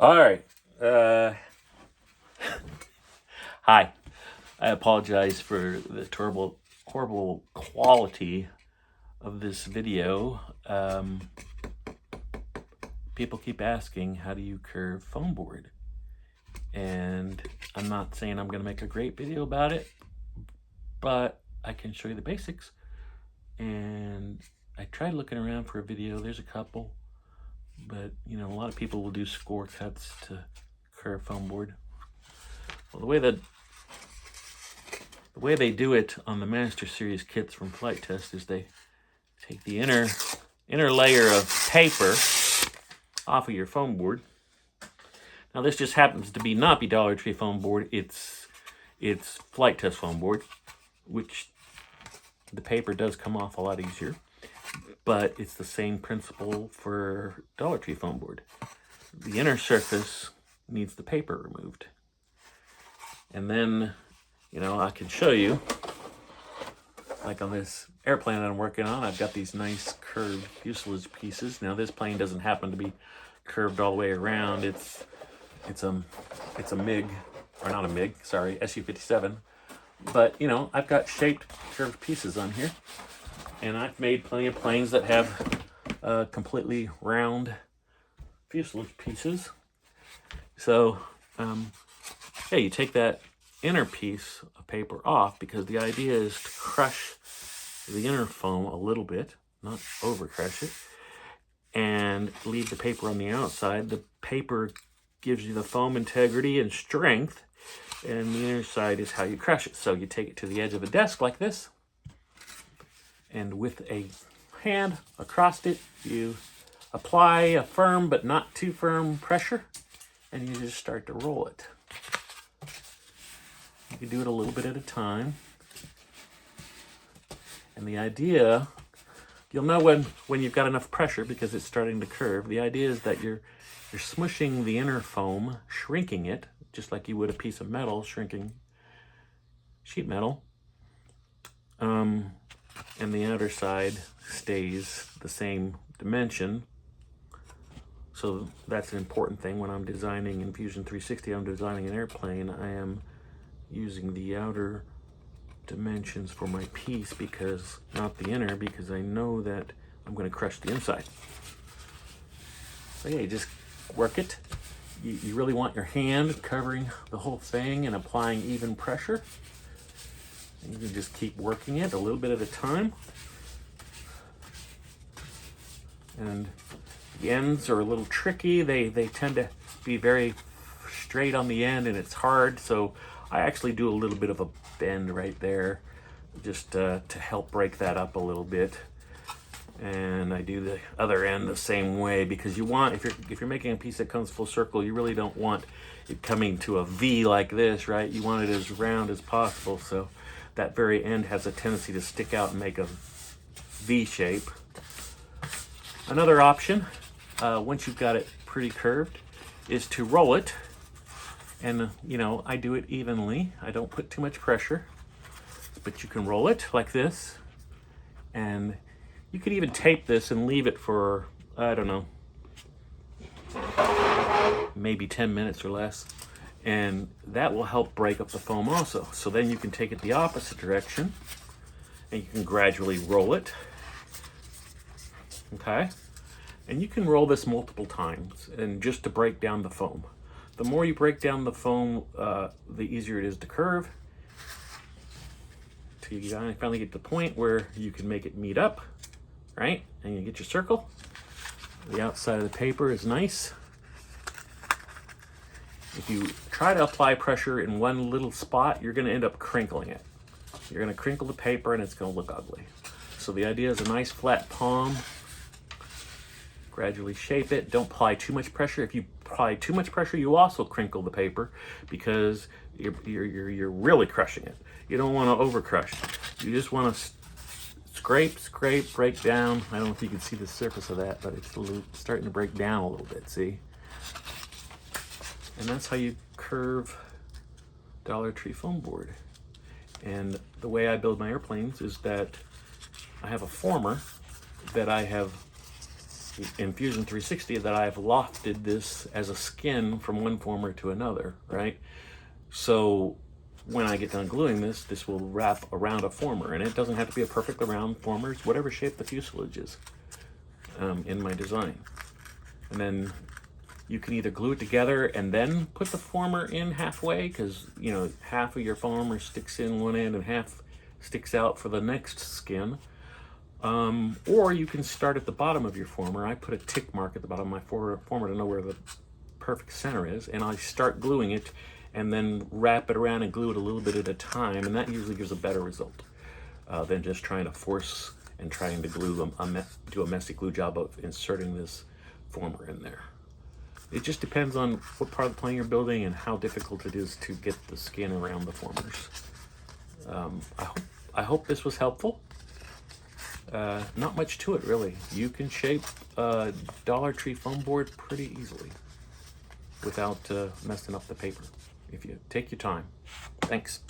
All right. Hi. I apologize for the horrible quality of this video. People keep asking, how do you curve foam board? And I'm not saying I'm going to make a great video about it, but I can show you the basics. And I tried looking around for a video. There's a couple, but a lot of people will do score cuts to curve foam board. Well, the way they do it on the Master Series kits from Flight Test is they take the inner layer of paper off of your foam board. Now this just happens to not be Dollar Tree foam board. It's Flight Test foam board, which the paper does come off a lot easier, but it's the same principle for Dollar Tree foam board. The inner surface needs the paper removed. And then, I can show you, like on this airplane that I'm working on, I've got these nice curved fuselage pieces. Now this plane doesn't happen to be curved all the way around. It's a MiG, or not a MiG, sorry, Su-57. But, I've got shaped curved pieces on here. And I've made plenty of planes that have completely round fuselage pieces. So, yeah, you take that inner piece of paper off because the idea is to crush the inner foam a little bit, not over crush it, and leave the paper on the outside. The paper gives you the foam integrity and strength, and the inner side is how you crush it. So you take it to the edge of a desk like this, and with a hand across it, you apply a firm but not too firm pressure, and you just start to roll it. You can do it a little bit at a time. And the idea, you'll know when you've got enough pressure because it's starting to curve. The idea is that you're smushing the inner foam, shrinking it, just like you would a piece of metal, shrinking sheet metal. And the outer side stays the same dimension. So that's an important thing when I'm designing in Fusion 360. I'm designing an airplane. I am using the outer dimensions for my piece, because not the inner, because I know that I'm going to crush the inside. So yeah, you just work it. You really want your hand covering the whole thing and applying even pressure. And you can just keep working it a little bit at a time. And the ends are a little tricky. They tend to be very straight on the end, and it's hard. So I actually do a little bit of a bend right there, just to help break that up a little bit. And I do the other end the same way, because you want, if you're making a piece that comes full circle, you really don't want it coming to a V like this, right? You want it as round as possible, so that very end has a tendency to stick out and make a V shape. Another option, once you've got it pretty curved, is to roll it. And, I do it evenly. I don't put too much pressure, but you can roll it like this. And you could even tape this and leave it for, I don't know, maybe 10 minutes or less. And that will help break up the foam also. So then you can take it the opposite direction and you can gradually roll it. Okay? And you can roll this multiple times, and just to break down the foam. The more you break down the foam, the easier it is to curve. Till you finally get to the point where you can make it meet up, right? And you get your circle. The outside of the paper is nice. If you try to apply pressure in one little spot, you're going to end up crinkling it. You're going to crinkle the paper and it's going to look ugly. So the idea is a nice flat palm. Gradually shape it. Don't apply too much pressure. If you apply too much pressure, you also crinkle the paper, because you're really crushing it. You don't want to over crush. You just want to scrape, break down. I don't know if you can see the surface of that, but it's starting to break down a little bit, see? And that's how you curve Dollar Tree foam board. And the way I build my airplanes is that I have a former that I have in Fusion 360 that I've lofted this as a skin from one former to another, right? So when I get done gluing this, this will wrap around a former, and it doesn't have to be a perfectly round former. It's whatever shape the fuselage is in my design. And then you can either glue it together and then put the former in halfway, because you know half of your former sticks in one end and half sticks out for the next skin. Or you can start at the bottom of your former. I put a tick mark at the bottom of my former to know where the perfect center is, and I start gluing it and then wrap it around and glue it a little bit at a time, and that usually gives a better result than just trying to force and trying to glue do a messy glue job of inserting this former in there. It just depends on what part of the plane you're building and how difficult it is to get the skin around the formers. I hope this was helpful. Not much to it, really. You can shape a Dollar Tree foam board pretty easily without messing up the paper if you take your time. Thanks.